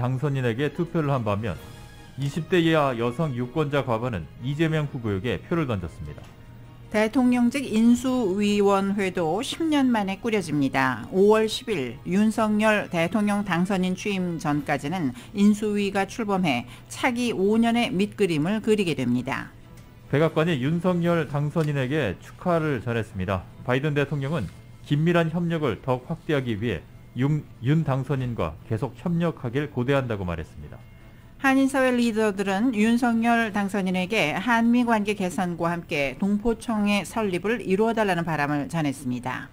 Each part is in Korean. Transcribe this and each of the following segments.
당선인에게 투표를 한 반면 20대 이하 여성 유권자 과반은 이재명 후보에게 표를 던졌습니다. 대통령직 인수위원회도 10년 만에 꾸려집니다. 5월 10일 윤석열 대통령 당선인 취임 전까지는 인수위가 출범해 차기 5년의 밑그림을 그리게 됩니다. 백악관이 윤석열 당선인에게 축하를 전했습니다. 바이든 대통령은 긴밀한 협력을 더욱 확대하기 위해 윤 당선인과 계속 협력하길 고대한다고 말했습니다. 한인사회 리더들은 윤석열 당선인에게 한미 관계 개선과 함께 동포청의 설립을 이루어달라는 바람을 전했습니다.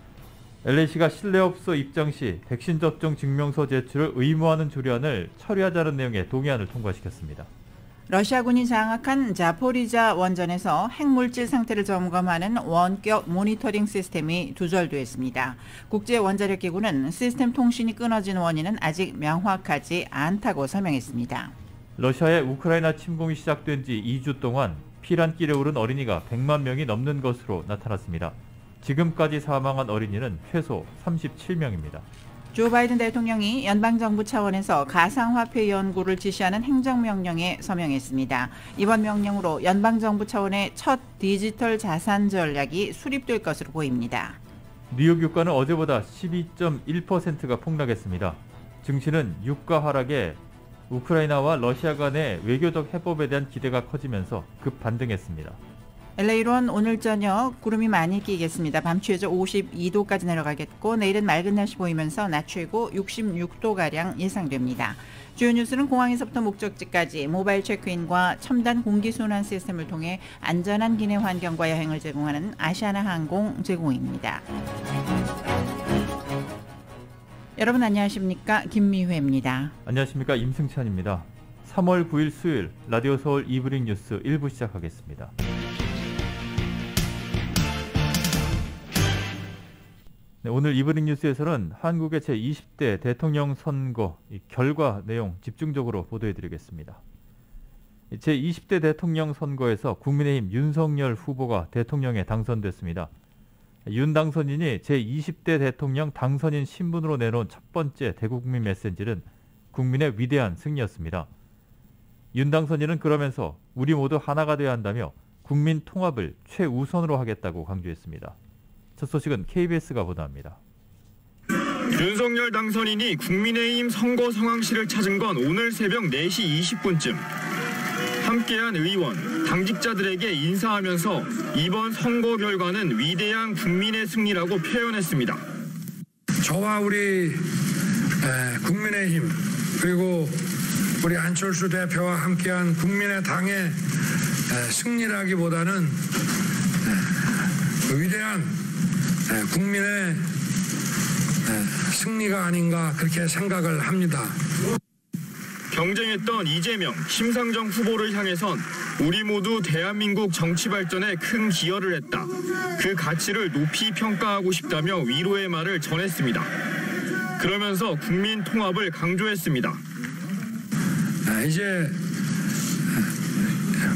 LA시가 실내업소 입장 시 백신 접종 증명서 제출을 의무화하는 조례안을 처리하자는 내용의 동의안을 통과시켰습니다. 러시아군이 장악한 자포리자 원전에서 핵물질 상태를 점검하는 원격 모니터링 시스템이 두절됐습니다. 국제원자력기구는 시스템 통신이 끊어진 원인은 아직 명확하지 않다고 설명했습니다. 러시아의 우크라이나 침공이 시작된 지 2주 동안 피란길에 오른 어린이가 100만 명이 넘는 것으로 나타났습니다. 지금까지 사망한 어린이는 최소 37명입니다. 조 바이든 대통령이 연방정부 차원에서 가상화폐 연구를 지시하는 행정명령에 서명했습니다. 이번 명령으로 연방정부 차원의 첫 디지털 자산 전략이 수립될 것으로 보입니다. 뉴욕 유가는 어제보다 12.1%가 폭락했습니다. 증시는 유가 하락에 우크라이나와 러시아 간의 외교적 해법에 대한 기대가 커지면서 급 반등했습니다. LA로는 오늘 저녁 구름이 많이 끼겠습니다. 밤 최저 52도까지 내려가겠고 내일은 맑은 날씨 보이면서 낮 최고 66도가량 예상됩니다. 주요 뉴스는 공항에서부터 목적지까지 모바일 체크인과 첨단 공기순환 시스템을 통해 안전한 기내 환경과 여행을 제공하는 아시아나 항공 제공입니다. 여러분 안녕하십니까? 김미회입니다. 안녕하십니까? 임승찬입니다. 3월 9일 수요일 라디오 서울 이브닝 뉴스 1부 시작하겠습니다. 네, 오늘 이브닝 뉴스에서는 한국의 제20대 대통령 선거 결과 내용 집중적으로 보도해드리겠습니다. 제20대 대통령 선거에서 국민의힘 윤석열 후보가 대통령에 당선됐습니다. 윤 당선인이 제20대 대통령 당선인 신분으로 내놓은 첫 번째 대국민 메시지는 국민의 위대한 승리였습니다. 윤 당선인은 그러면서 우리 모두 하나가 되어야 한다며 국민 통합을 최우선으로 하겠다고 강조했습니다. 첫 소식은 KBS가 보도합니다. 윤석열 당선인이 국민의힘 선거 상황실을 찾은 건 오늘 새벽 4시 20분쯤. 함께한 의원, 당직자들에게 인사하면서 이번 선거 결과는 위대한 국민의 승리라고 표현했습니다. 저와 우리 국민의힘 그리고 우리 안철수 대표와 함께한 국민의당의 승리라기보다는 위대한 국민의 승리가 아닌가 그렇게 생각을 합니다. 경쟁했던 이재명, 심상정 후보를 향해선 우리 모두 대한민국 정치 발전에 큰 기여를 했다. 그 가치를 높이 평가하고 싶다며 위로의 말을 전했습니다. 그러면서 국민 통합을 강조했습니다. 이제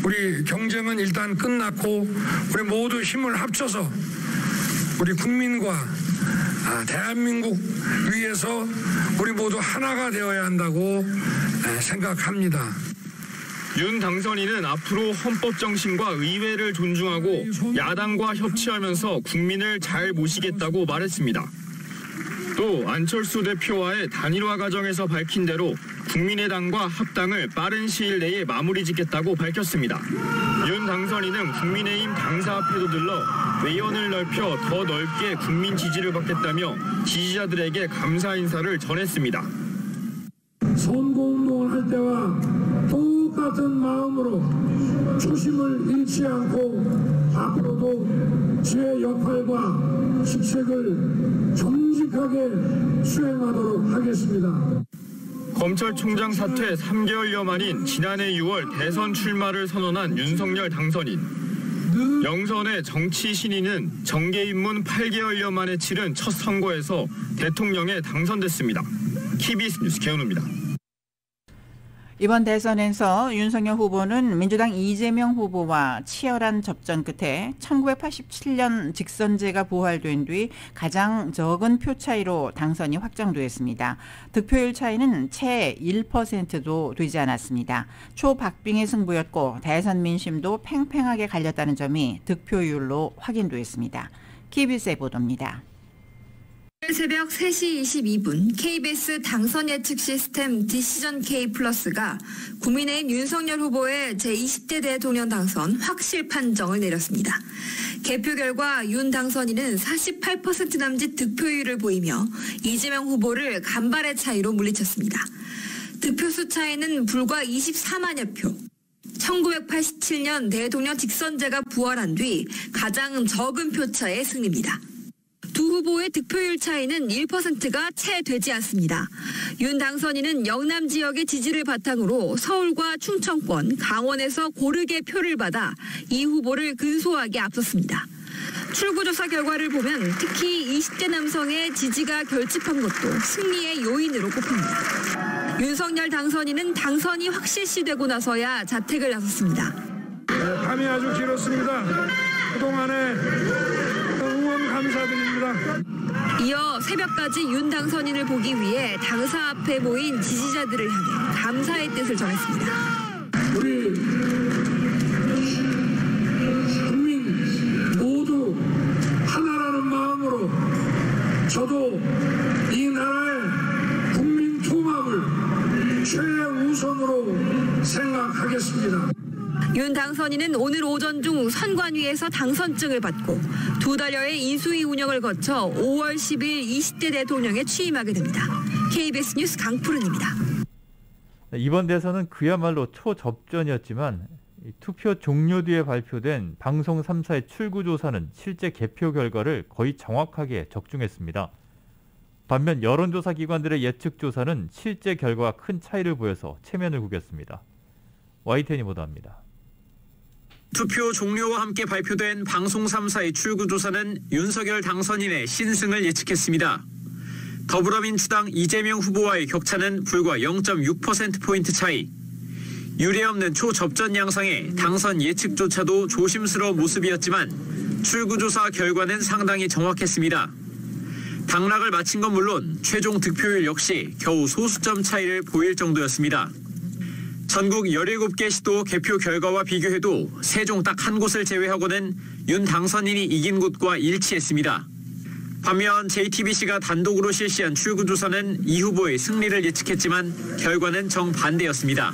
우리 경쟁은 일단 끝났고 우리 모두 힘을 합쳐서 우리 국민과 대한민국 위해서 우리 모두 하나가 되어야 한다고 생각합니다. 윤 당선인은 앞으로 헌법 정신과 의회를 존중하고 야당과 협치하면서 국민을 잘 모시겠다고 말했습니다. 또 안철수 대표와의 단일화 과정에서 밝힌 대로 국민의당과 합당을 빠른 시일 내에 마무리 짓겠다고 밝혔습니다. 윤 당선인은 국민의힘 당사 앞에도 들러 외연을 넓혀 더 넓게 국민 지지를 받겠다며 지지자들에게 감사 인사를 전했습니다. 선거운동을 할 때와 똑같은 마음으로 초심을 잃지 않고 앞으로도 제 역할과 직책을 정직하게 수행하도록 하겠습니다. 검찰총장 사퇴 3개월여 만인 지난해 6월 대선 출마를 선언한 윤석열 당선인. 영선의 정치 신인은 정계 입문 8개월여 만에 치른 첫 선거에서 대통령에 당선됐습니다. KBS 뉴스 개은우입니다. 이번 대선에서 윤석열 후보는 민주당 이재명 후보와 치열한 접전 끝에 1987년 직선제가 부활된 뒤 가장 적은 표 차이로 당선이 확정됐습니다. 득표율 차이는 채 1%도 되지 않았습니다. 초박빙의 승부였고 대선 민심도 팽팽하게 갈렸다는 점이 득표율로 확인됐습니다. KBS의 보도입니다. 새벽 3시 22분 KBS 당선 예측 시스템 디시전 K 플러스가 국민의힘 윤석열 후보의 제20대 대통령 당선 확실 판정을 내렸습니다. 개표 결과 윤 당선인은 48% 남짓 득표율을 보이며 이재명 후보를 간발의 차이로 물리쳤습니다. 득표수 차이는 불과 24만여 표. 1987년 대통령 직선제가 부활한 뒤 가장 적은 표차의 승리입니다. 두 후보의 득표율 차이는 1%가 채 되지 않습니다. 윤 당선인은 영남 지역의 지지를 바탕으로 서울과 충청권, 강원에서 고르게 표를 받아 이 후보를 근소하게 앞섰습니다. 출구조사 결과를 보면 특히 20대 남성의 지지가 결집한 것도 승리의 요인으로 꼽힙니다. 윤석열 당선인은 당선이 확실시되고 나서야 자택을 나섰습니다. 밤이 아주 길었습니다. 그동안에 응원 감사드립니다. 이어 새벽까지 윤 당선인을 보기 위해 당사 앞에 모인 지지자들을 향해 감사의 뜻을 전했습니다. 우리 국민 모두 하나라는 마음으로 저도 이 나라의 국민 통합을 최우선으로 생각하겠습니다. 윤 당선인은 오늘 오전 중 선관위에서 당선증을 받고 두 달여의 인수위 운영을 거쳐 5월 10일 20대 대통령에 취임하게 됩니다. KBS 뉴스 강푸른입니다. 이번 대선은 그야말로 초접전이었지만 투표 종료 뒤에 발표된 방송 3사의 출구조사는 실제 개표 결과를 거의 정확하게 적중했습니다. 반면 여론조사 기관들의 예측조사는 실제 결과와 큰 차이를 보여서 체면을 구겼습니다. YTN이 보도합니다. 투표 종료와 함께 발표된 방송 3사의 출구조사는 윤석열 당선인의 신승을 예측했습니다. 더불어민주당 이재명 후보와의 격차는 불과 0.6%포인트 차이. 유례없는 초접전 양상에 당선 예측조차도 조심스러운 모습이었지만 출구조사 결과는 상당히 정확했습니다. 당락을 마친 건 물론 최종 득표율 역시 겨우 소수점 차이를 보일 정도였습니다. 전국 17개 시도 개표 결과와 비교해도 세종 딱 한 곳을 제외하고는 윤 당선인이 이긴 곳과 일치했습니다. 반면 JTBC가 단독으로 실시한 출구조사는 이 후보의 승리를 예측했지만 결과는 정반대였습니다.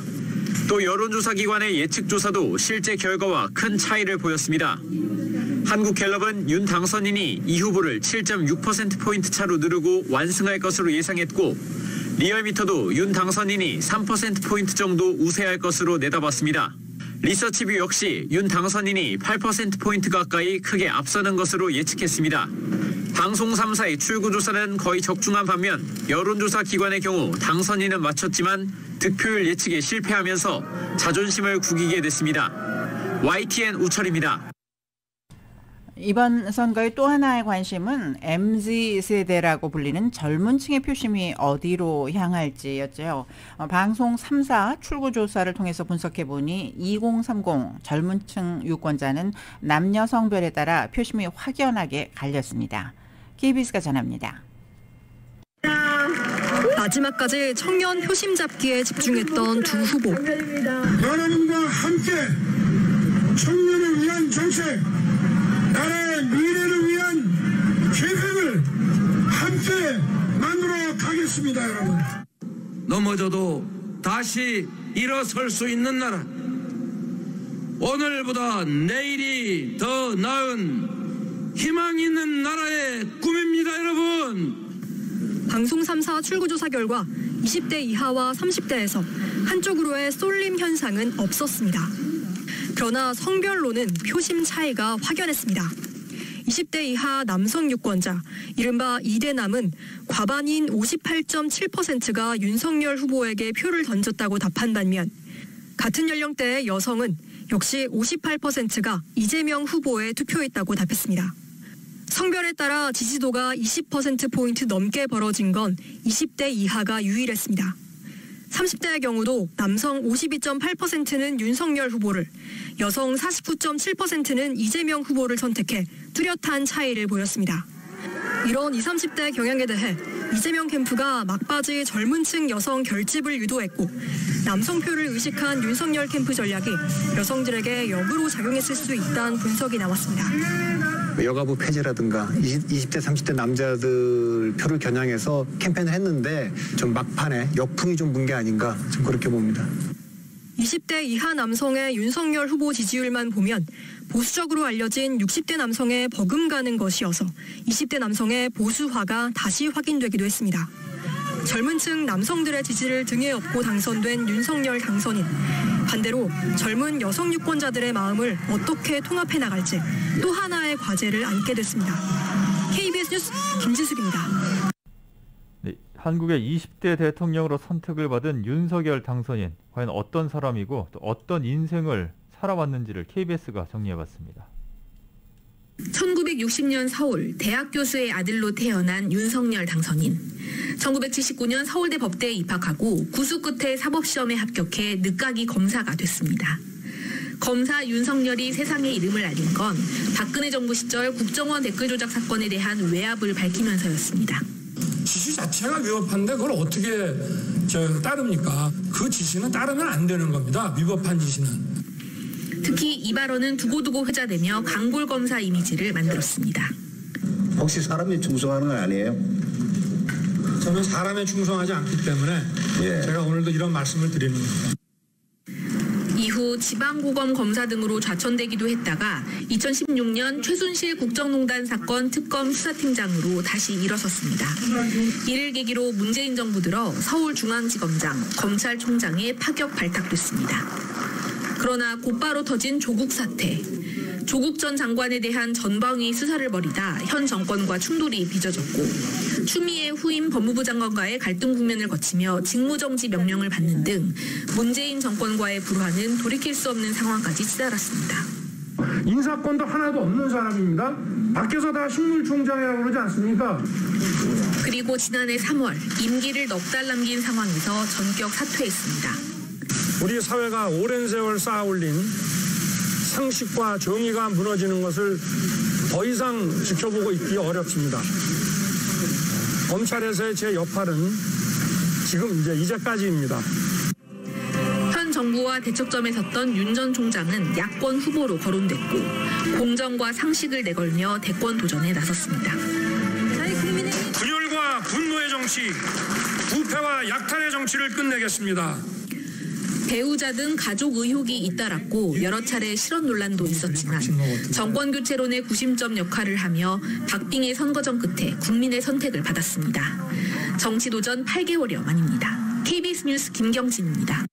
또 여론조사 기관의 예측조사도 실제 결과와 큰 차이를 보였습니다. 한국갤럽은 윤 당선인이 이 후보를 7.6%포인트 차로 누르고 완승할 것으로 예상했고 리얼미터도 윤 당선인이 3%포인트 정도 우세할 것으로 내다봤습니다. 리서치뷰 역시 윤 당선인이 8%포인트 가까이 크게 앞서는 것으로 예측했습니다. 방송 3사의 출구조사는 거의 적중한 반면 여론조사 기관의 경우 당선인은 맞췄지만 득표율 예측에 실패하면서 자존심을 구기게 됐습니다. YTN 우철입니다. 이번 선거의 또 하나의 관심은 MZ세대라고 불리는 젊은 층의 표심이 어디로 향할지였죠. 방송 3사 출구조사를 통해서 분석해보니 2030 젊은 층 유권자는 남녀 성별에 따라 표심이 확연하게 갈렸습니다. KBS가 전합니다. 마지막까지 청년 표심 잡기에 집중했던 두 후보. 여러분과 함께 청년을 위한 정책, 나라의 미래를 위한 계획을 함께 만들어 가겠습니다, 여러분. 넘어져도 다시 일어설 수 있는 나라. 오늘보다 내일이 더 나은 희망 있는 나라의 꿈입니다, 여러분. 방송 3사 출구조사 결과 20대 이하와 30대에서 한쪽으로의 쏠림 현상은 없었습니다. 그러나 성별로는 표심 차이가 확연했습니다. 20대 이하 남성 유권자, 이른바 2대남은 과반인 58.7%가 윤석열 후보에게 표를 던졌다고 답한 반면 같은 연령대의 여성은 역시 58%가 이재명 후보에 투표했다고 답했습니다. 성별에 따라 지지도가 20%포인트 넘게 벌어진 건 20대 이하가 유일했습니다. 30대의 경우도 남성 52.8%는 윤석열 후보를, 여성 49.7%는 이재명 후보를 선택해 뚜렷한 차이를 보였습니다. 이런 20, 30대 경향에 대해 이재명 캠프가 막바지 젊은 층 여성 결집을 유도했고 남성표를 의식한 윤석열 캠프 전략이 여성들에게 역으로 작용했을 수 있다는 분석이 나왔습니다. 여가부 폐지라든가 20대, 30대 남자들 표를 겨냥해서 캠페인을 했는데 좀 막판에 역풍이 좀 분 게 아닌가 좀 그렇게 봅니다. 20대 이하 남성의 윤석열 후보 지지율만 보면 보수적으로 알려진 60대 남성의 버금가는 것이어서 20대 남성의 보수화가 다시 확인되기도 했습니다. 젊은 층 남성들의 지지를 등에 업고 당선된 윤석열 당선인. 반대로 젊은 여성 유권자들의 마음을 어떻게 통합해 나갈지 또 하나의 과제를 안게 됐습니다. KBS 뉴스 김지숙입니다. 네, 한국의 20대 대통령으로 선택을 받은 윤석열 당선인. 과연 어떤 사람이고 또 어떤 인생을 살아왔는지를 KBS가 정리해봤습니다. 1960년 서울 대학 교수의 아들로 태어난 윤석열 당선인. 1979년 서울대 법대에 입학하고 구수 끝에 사법시험에 합격해 늦가기 검사가 됐습니다. 검사 윤석열이 세상에 이름을 알린 건 박근혜 정부 시절 국정원 댓글 조작 사건에 대한 외압을 밝히면서였습니다. 지시 자체가 위법한데 그걸 어떻게 따릅니까? 그 지시는 따르면 안 되는 겁니다. 위법한 지시는. 특히 이 발언은 두고두고 회자되며 강골검사 이미지를 만들었습니다. 혹시 사람에 충성하는 건 아니에요? 저는 사람에 충성하지 않기 때문에 제가 오늘도 이런 말씀을 드리는 겁니다. 이후 지방고검 검사 등으로 좌천되기도 했다가 2016년 최순실 국정농단 사건 특검 수사팀장으로 다시 일어섰습니다. 이를 계기로 문재인 정부 들어 서울중앙지검장, 검찰총장에 파격 발탁됐습니다. 그러나 곧바로 터진 조국 사태. 조국 전 장관에 대한 전방위 수사를 벌이다 현 정권과 충돌이 빚어졌고 추미애 후임 법무부 장관과의 갈등 국면을 거치며 직무정지 명령을 받는 등 문재인 정권과의 불화는 돌이킬 수 없는 상황까지 치달았습니다. 인사권도 하나도 없는 사람입니다. 밖에서 다 식물총장이라고 그러지 않습니까? 그리고 지난해 3월 임기를 넉 달 남긴 상황에서 전격 사퇴했습니다. 우리 사회가 오랜 세월 쌓아올린 상식과 정의가 무너지는 것을 더 이상 지켜보고 있기 어렵습니다. 검찰에서의 제 역할은 지금 이제까지입니다. 현 정부와 대척점에 섰던 윤 전 총장은 야권 후보로 거론됐고 공정과 상식을 내걸며 대권 도전에 나섰습니다. 분열과 분노의 정치, 부패와 약탈의 정치를 끝내겠습니다. 배우자 등 가족 의혹이 잇따랐고 여러 차례 실언 논란도 있었지만 정권 교체론의 구심점 역할을 하며 박빙의 선거전 끝에 국민의 선택을 받았습니다. 정치 도전 8개월여 만입니다. KBS 뉴스 김경진입니다.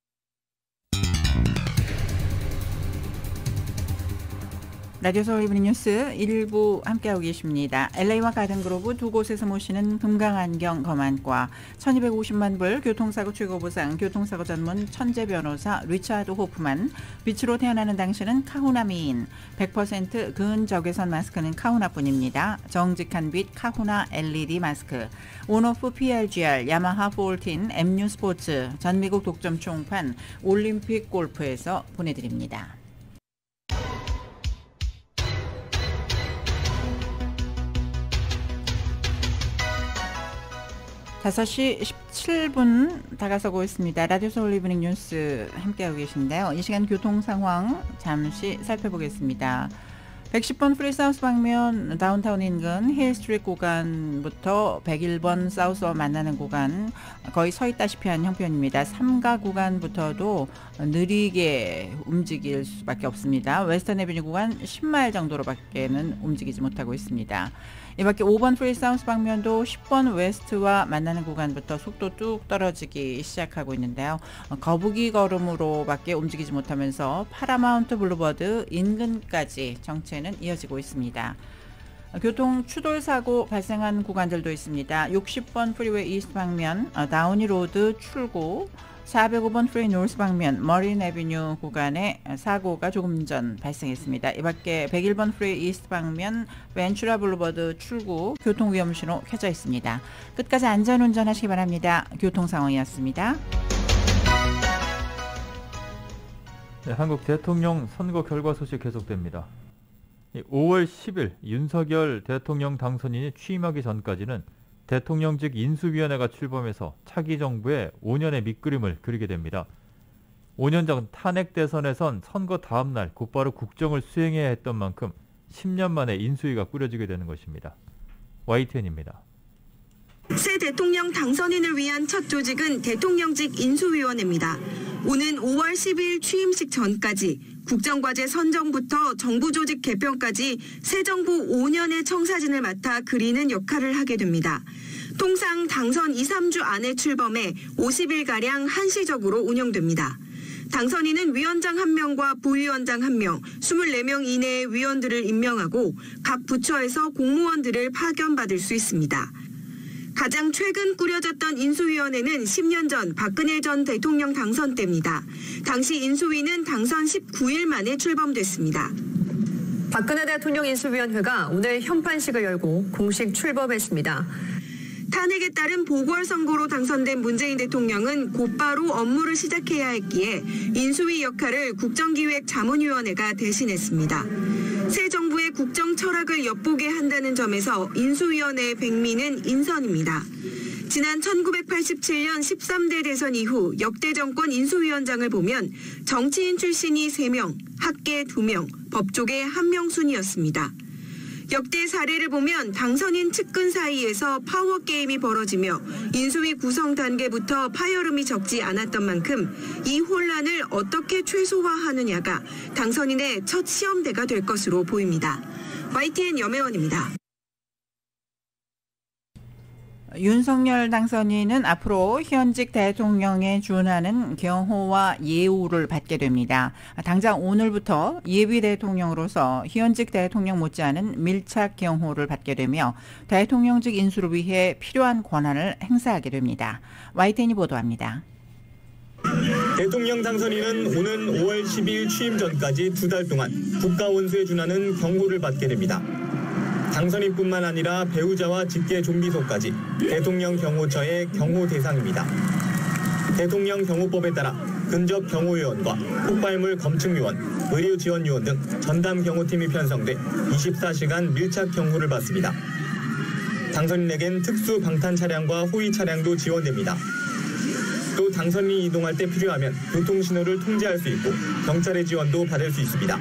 라디오 서울 이브닝 뉴스 1부 함께하고 계십니다. LA와 가든그로브 두 곳에서 모시는 금강안경 검안과 1250만 불 교통사고 최고보상 교통사고 전문 천재 변호사 리차드 호프만, 빛으로 태어나는 당신은 카후나 미인, 100% 근적외선 마스크는 카후나뿐입니다. 정직한 빛 카후나 LED 마스크, 온오프 PRGR, 야마하 14, MU 스포츠, 전미국 독점 총판, 올림픽 골프에서 보내드립니다. 5시 17분 다가서고 있습니다. 라디오 서울 이브닝 뉴스 함께하고 계신데요. 이 시간 교통 상황 잠시 살펴보겠습니다. 110번 프리사우스 방면 다운타운 인근 힐스트리트 구간부터 101번 사우스와 만나는 구간 거의 서 있다시피 한 형편입니다. 3가 구간부터도 느리게 움직일 수밖에 없습니다. 웨스턴 애비뉴 구간 10마일 정도로밖에는 움직이지 못하고 있습니다. 이 밖에 5번 프리사우스 방면도 10번 웨스트와 만나는 구간부터 속도 뚝 떨어지기 시작하고 있는데요. 거북이 걸음으로밖에 움직이지 못하면서 파라마운트 블루버드 인근까지 정체는 이어지고 있습니다. 교통 추돌 사고 발생한 구간들도 있습니다. 60번 프리웨이 이스트 방면 다우니 로드 출구, 405번 프리 노스 방면 머린 애비뉴 구간에 사고가 조금 전 발생했습니다. 이 밖에 101번 프리 이스트 방면 벤츄라 블루버드 출구 교통 위험 신호 켜져 있습니다. 끝까지 안전 운전하시기 바랍니다. 교통 상황이었습니다. 네, 한국 대통령 선거 결과 소식 계속됩니다. 5월 10일 윤석열 대통령 당선인이 취임하기 전까지는 대통령직 인수위원회가 출범해서 차기 정부의 5년의 밑그림을 그리게 됩니다. 5년 전 탄핵 대선에선 선거 다음 날 곧바로 국정을 수행해야 했던 만큼 10년 만에 인수위가 꾸려지게 되는 것입니다. YTN입니다. 새 대통령 당선인을 위한 첫 조직은 대통령직 인수위원회입니다. 오는 5월 10일 취임식 전까지 국정과제 선정부터 정부 조직 개편까지 새 정부 5년의 청사진을 맡아 그리는 역할을 하게 됩니다. 통상 당선 2, 3주 안에 출범해 50일가량 한시적으로 운영됩니다. 당선인은 위원장 1명과 부위원장 1명, 24명 이내의 위원들을 임명하고 각 부처에서 공무원들을 파견받을 수 있습니다. 가장 최근 꾸려졌던 인수위원회는 10년 전 박근혜 전 대통령 당선 때입니다. 당시 인수위는 당선 19일 만에 출범됐습니다. 박근혜 대통령 인수위원회가 오늘 현판식을 열고 공식 출범했습니다. 탄핵에 따른 보궐선거로 당선된 문재인 대통령은 곧바로 업무를 시작해야 했기에 인수위 역할을 국정기획자문위원회가 대신했습니다. 새 정부의 국정 철학을 엿보게 한다는 점에서 인수위원회의 백미는 인선입니다. 지난 1987년 13대 대선 이후 역대 정권 인수위원장을 보면 정치인 출신이 3명, 학계 2명, 법조계 1명 순이었습니다. 역대 사례를 보면 당선인 측근 사이에서 파워게임이 벌어지며 인수위 구성 단계부터 파열음이 적지 않았던 만큼 이 혼란을 어떻게 최소화하느냐가 당선인의 첫 시험대가 될 것으로 보입니다. YTN 염혜원입니다. 윤석열 당선인은 앞으로 현직 대통령에 준하는 경호와 예우를 받게 됩니다. 당장 오늘부터 예비 대통령으로서 현직 대통령 못지않은 밀착 경호를 받게 되며 대통령직 인수를 위해 필요한 권한을 행사하게 됩니다. YTN이 보도합니다. 대통령 당선인은 오는 5월 10일 취임 전까지 2달 동안 국가원수에 준하는 경호를 받게 됩니다. 당선인뿐만 아니라 배우자와 직계 좀비소까지 대통령 경호처의 경호 대상입니다. 대통령 경호법에 따라 근접 경호요원과 폭발물 검증요원, 의료지원요원 등 전담 경호팀이 편성돼 24시간 밀착 경호를 받습니다. 당선인에겐 특수 방탄 차량과 호위 차량도 지원됩니다. 또 당선인이 이동할 때 필요하면 교통신호를 통제할 수 있고 경찰의 지원도 받을 수 있습니다.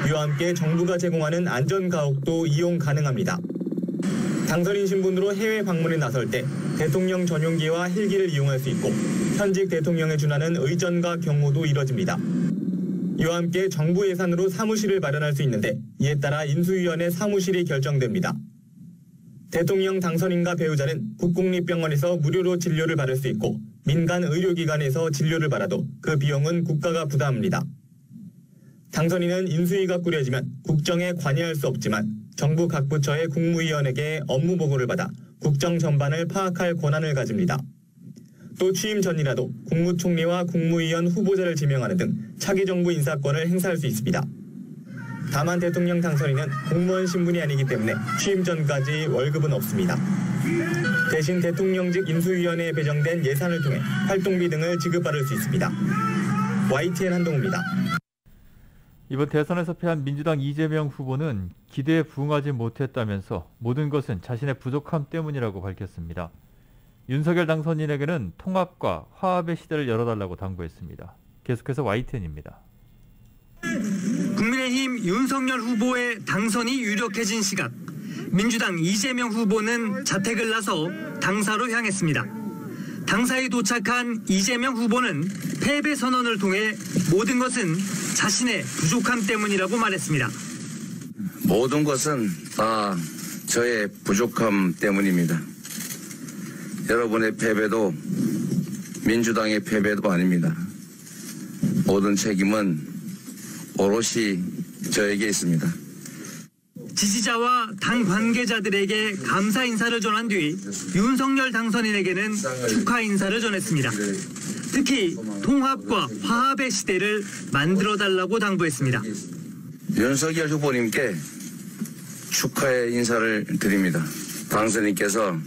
이와 함께 정부가 제공하는 안전가옥도 이용 가능합니다. 당선인 신분으로 해외 방문에 나설 때 대통령 전용기와 헬기를 이용할 수 있고 현직 대통령에 준하는 의전과 경호도 이뤄집니다. 이와 함께 정부 예산으로 사무실을 마련할 수 있는데 이에 따라 인수위원회 사무실이 결정됩니다. 대통령 당선인과 배우자는 국공립병원에서 무료로 진료를 받을 수 있고 민간 의료기관에서 진료를 받아도 그 비용은 국가가 부담합니다. 당선인은 인수위가 꾸려지면 국정에 관여할 수 없지만 정부 각 부처의 국무위원에게 업무 보고를 받아 국정 전반을 파악할 권한을 가집니다. 또 취임 전이라도 국무총리와 국무위원 후보자를 지명하는 등 차기 정부 인사권을 행사할 수 있습니다. 다만 대통령 당선인은 공무원 신분이 아니기 때문에 취임 전까지 월급은 없습니다. 대신 대통령직 인수위원회에 배정된 예산을 통해 활동비 등을 지급받을 수 있습니다. YTN 한동우입니다. 이번 대선에서 패한 민주당 이재명 후보는 기대에 부응하지 못했다면서 모든 것은 자신의 부족함 때문이라고 밝혔습니다. 윤석열 당선인에게는 통합과 화합의 시대를 열어달라고 당부했습니다. 계속해서 YTN입니다. 국민의힘 윤석열 후보의 당선이 유력해진 시각, 민주당 이재명 후보는 자택을 나서 당사로 향했습니다. 당사에 도착한 이재명 후보는 패배 선언을 통해 모든 것은 자신의 부족함 때문이라고 말했습니다. 모든 것은 다 저의 부족함 때문입니다. 여러분의 패배도 민주당의 패배도 아닙니다. 모든 책임은 오롯이 저에게 있습니다. 지지자와 당 관계자들에게 감사 인사를 전한 뒤 윤석열 당선인에게는 축하 인사를 전했습니다. 특히 통합과 화합의 시대를 만들어달라고 당부했습니다. 윤석열 후보님께 축하의 인사를 드립니다. 당선인께서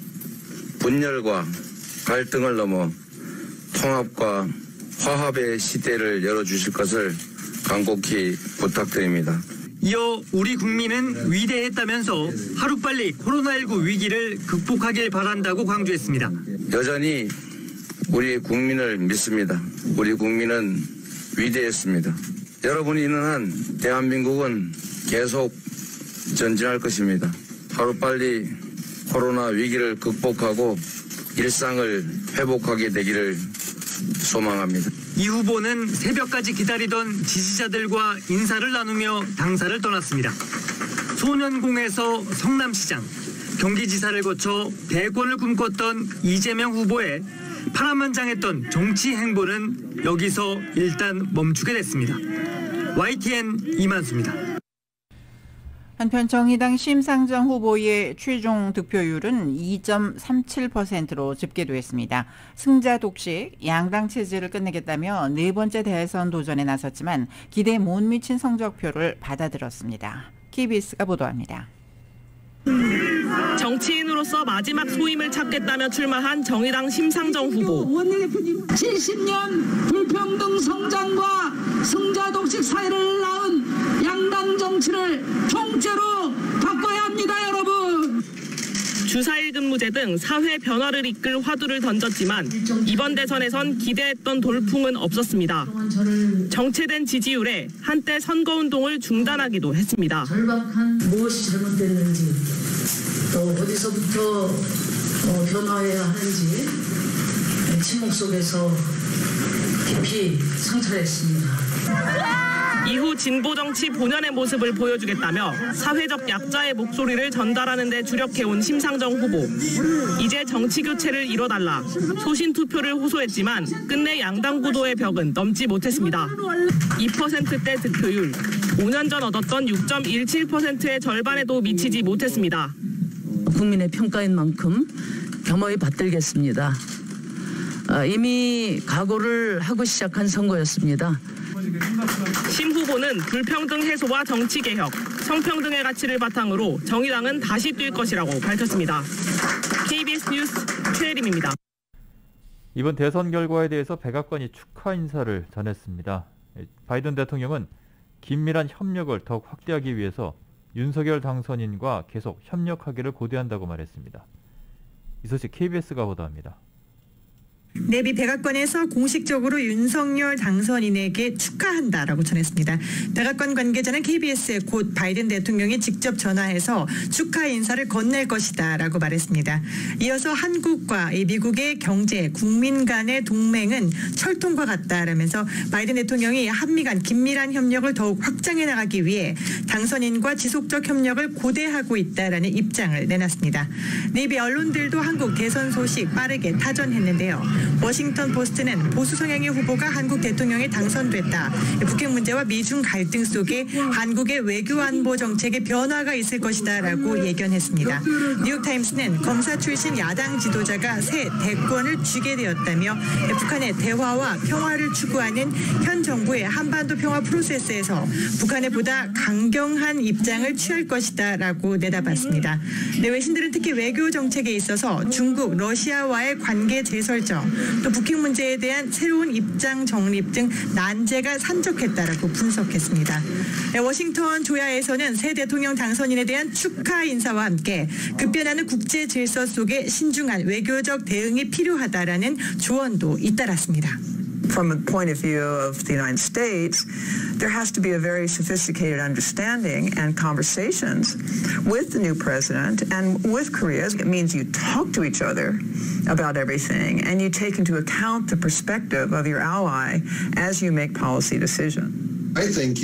분열과 갈등을 넘어 통합과 화합의 시대를 열어주실 것을 간곡히 부탁드립니다. 이어 우리 국민은 위대했다면서 하루빨리 코로나19 위기를 극복하길 바란다고 강조했습니다. 여전히 우리 국민을 믿습니다. 우리 국민은 위대했습니다. 여러분이 있는 한 대한민국은 계속 전진할 것입니다. 하루빨리 코로나 위기를 극복하고 일상을 회복하게 되기를 소망합니다. 이 후보는 새벽까지 기다리던 지지자들과 인사를 나누며 당사를 떠났습니다. 소년공에서 성남시장, 경기지사를 거쳐 대권을 꿈꿨던 이재명 후보의 파란만장했던 정치 행보는 여기서 일단 멈추게 됐습니다. YTN 이만수입니다. 한편 정의당 심상정 후보의 최종 득표율은 2.37%로 집계됐습니다. 승자 독식, 양당 체제를 끝내겠다며 네 번째 대선 도전에 나섰지만 기대에 못 미친 성적표를 받아들였습니다. KBS가 보도합니다. 정치인으로서 마지막 소임을 찾겠다며 출마한 정의당 심상정 후보. 70년 불평등 성장과 승자 독식 사회를 낳은 양당 정치를 통째로 바꿔야 합니다, 여러분. 주사일 근무제 등 사회 변화를 이끌 화두를 던졌지만 이번 대선에선 기대했던 돌풍은 없었습니다. 정체된 지지율에 한때 선거운동을 중단하기도 했습니다. 절박한 무엇이 잘못됐는지 또 어디서부터 변화해야 하는지 침묵 속에서 깊이 성찰했습니다. 이후 진보정치 본연의 모습을 보여주겠다며 사회적 약자의 목소리를 전달하는 데 주력해온 심상정 후보. 이제 정치교체를 이뤄달라. 소신투표를 호소했지만 끝내 양당 구도의 벽은 넘지 못했습니다. 2%대 득표율, 5년 전 얻었던 6.17%의 절반에도 미치지 못했습니다. 국민의 평가인 만큼 겸허히 받들겠습니다. 이미 각오를 하고 시작한 선거였습니다. 심 후보는 불평등 해소와 정치개혁, 성평등의 가치를 바탕으로 정의당은 다시 뛸 것이라고 밝혔습니다. KBS 뉴스 최혜림입니다. 이번 대선 결과에 대해서 백악관이 축하 인사를 전했습니다. 바이든 대통령은 긴밀한 협력을 더욱 확대하기 위해서 윤석열 당선인과 계속 협력하기를 고대한다고 말했습니다. 이 소식 KBS가 보도합니다. 내비 백악관에서 공식적으로 윤석열 당선인에게 축하한다라고 전했습니다. 백악관 관계자는 KBS에 곧 바이든 대통령이 직접 전화해서 축하 인사를 건넬 것이다라고 말했습니다. 이어서 한국과 미국의 경제, 국민 간의 동맹은 철통과 같다라면서 바이든 대통령이 한미 간 긴밀한 협력을 더욱 확장해 나가기 위해 당선인과 지속적 협력을 고대하고 있다라는 입장을 내놨습니다. 내비 언론들도 한국 대선 소식 빠르게 타전했는데요. 워싱턴 포스트는 보수 성향의 후보가 한국 대통령에 당선됐다. 북핵 문제와 미중 갈등 속에 한국의 외교 안보 정책에 변화가 있을 것이다라고 예견했습니다. 뉴욕타임스는 검사 출신 야당 지도자가 새 대권을 쥐게 되었다며 북한의 대화와 평화를 추구하는 현 정부의 한반도 평화 프로세스에서 북한에 보다 강경한 입장을 취할 것이다라고 내다봤습니다. 외신들은 특히 외교 정책에 있어서 중국, 러시아와의 관계 재설정, 또 북핵 문제에 대한 새로운 입장 정립 등 난제가 산적했다라고 분석했습니다. 워싱턴 조야에서는 새 대통령 당선인에 대한 축하 인사와 함께 급변하는 국제 질서 속에 신중한 외교적 대응이 필요하다라는 조언도 잇따랐습니다. From the point of view of the United States, there has to be a very sophisticated understanding and conversations with the new president and with Korea. It means you talk to each other about everything and you take into account the perspective of your ally as you make policy decisions. I think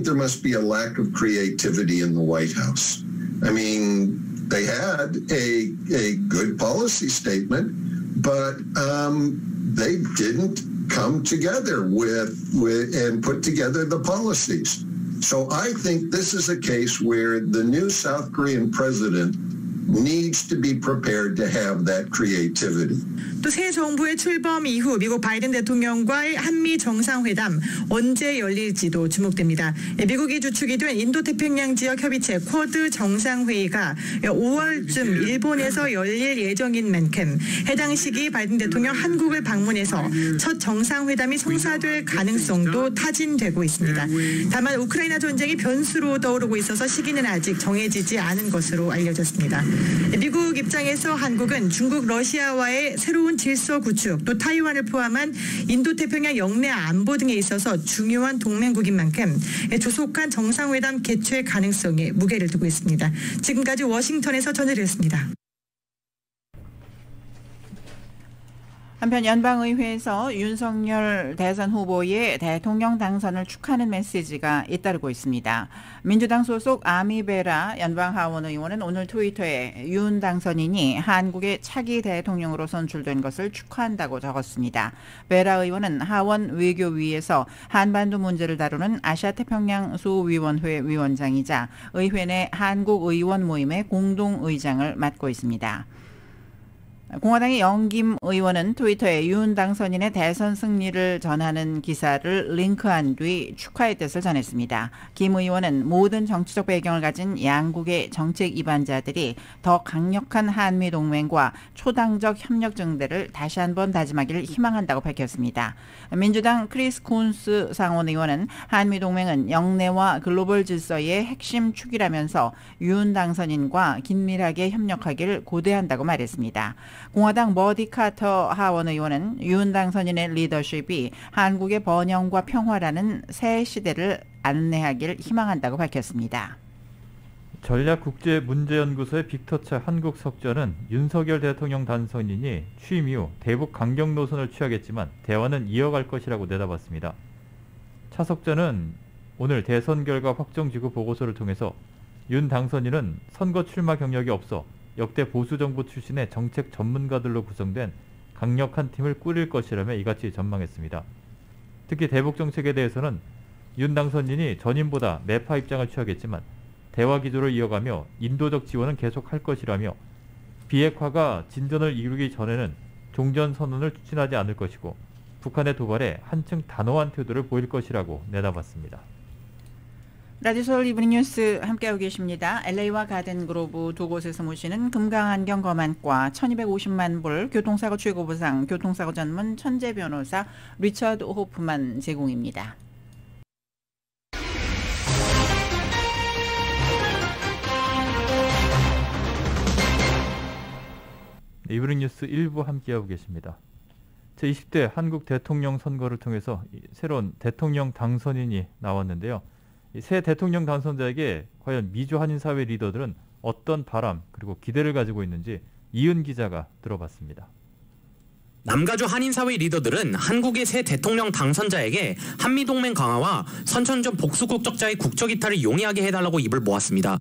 there must be a lack of creativity in the White House. I mean, they had a good policy statement, but they didn't come together with and put together the policies. So I think this is a case where the new South Korean president needs to be prepared to have that creativity. 또 새 정부의 출범 이후 미국 바이든 대통령과의 한미 정상회담 언제 열릴지도 주목됩니다. 미국이 주축이 된 인도태평양 지역 협의체 쿼드 정상회의가 5월쯤 일본에서 열릴 예정인 만큼 해당 시기 바이든 대통령 한국을 방문해서 첫 정상회담이 성사될 가능성도 타진되고 있습니다. 다만 우크라이나 전쟁이 변수로 떠오르고 있어서 시기는 아직 정해지지 않은 것으로 알려졌습니다. 미국 입장에서 한국은 중국, 러시아와의 새로운 질서 구축, 또 타이완을 포함한 인도태평양 영내 안보 등에 있어서 중요한 동맹국인 만큼 조속한 정상회담 개최 가능성에 무게를 두고 있습니다. 지금까지 워싱턴에서 전해드렸습니다. 한편 연방의회에서 윤석열 대선 후보의 대통령 당선을 축하하는 메시지가 잇따르고 있습니다. 민주당 소속 아미베라 연방하원 의원은 오늘 트위터에 윤 당선인이 한국의 차기 대통령으로 선출된 것을 축하한다고 적었습니다. 베라 의원은 하원 외교위에서 한반도 문제를 다루는 아시아태평양 소위원회 위원장이자 의회 내 한국 의원 모임의 공동의장을 맡고 있습니다. 공화당의 영김 의원은 트위터에 윤 당선인의 대선 승리를 전하는 기사를 링크한 뒤 축하의 뜻을 전했습니다. 김 의원은 모든 정치적 배경을 가진 양국의 정책 위반자들이 더 강력한 한미동맹과 초당적 협력 증대를 다시 한번 다짐하기를 희망한다고 밝혔습니다. 민주당 크리스 쿤스 상원 의원은 한미동맹은 영내와 글로벌 질서의 핵심 축이라면서 윤 당선인과 긴밀하게 협력하기를 고대한다고 말했습니다. 공화당 머디 카터 하원 의원은 윤 당선인의 리더십이 한국의 번영과 평화라는 새 시대를 안내하길 희망한다고 밝혔습니다. 전략국제문제연구소의 빅터차 한국석전은 윤석열 대통령 당선인이 취임 이후 대북 강경 노선을 취하겠지만 대화는 이어갈 것이라고 내다봤습니다. 차석전은 오늘 대선 결과 확정지구 보고서를 통해서 윤 당선인은 선거 출마 경력이 없어 역대 보수정부 출신의 정책 전문가들로 구성된 강력한 팀을 꾸릴 것이라며 이같이 전망했습니다. 특히 대북 정책에 대해서는 윤 당선인이 전임보다 매파 입장을 취하겠지만 대화 기조를 이어가며 인도적 지원은 계속할 것이라며 비핵화가 진전을 이루기 전에는 종전선언을 추진하지 않을 것이고 북한의 도발에 한층 단호한 태도를 보일 것이라고 내다봤습니다. 라디오 서울 이브닝 뉴스 함께하고 계십니다. LA와 가든그로브 두 곳에서 모시는 금강안경 검안과 1250만 불 교통사고 최고보상 교통사고 전문 천재 변호사 리처드 호프만 제공입니다. 이브닝 뉴스 1부 함께하고 계십니다. 제20대 한국 대통령 선거를 통해서 새로운 대통령 당선인이 나왔는데요. 새 대통령 당선자에게 과연 미주 한인사회 리더들은 어떤 바람 그리고 기대를 가지고 있는지 이은 기자가 들어봤습니다. 남가주 한인사회 리더들은 한국의 새 대통령 당선자에게 한미동맹 강화와 선천적 복수 국적자의 국적 이탈을 용이하게 해달라고 입을 모았습니다.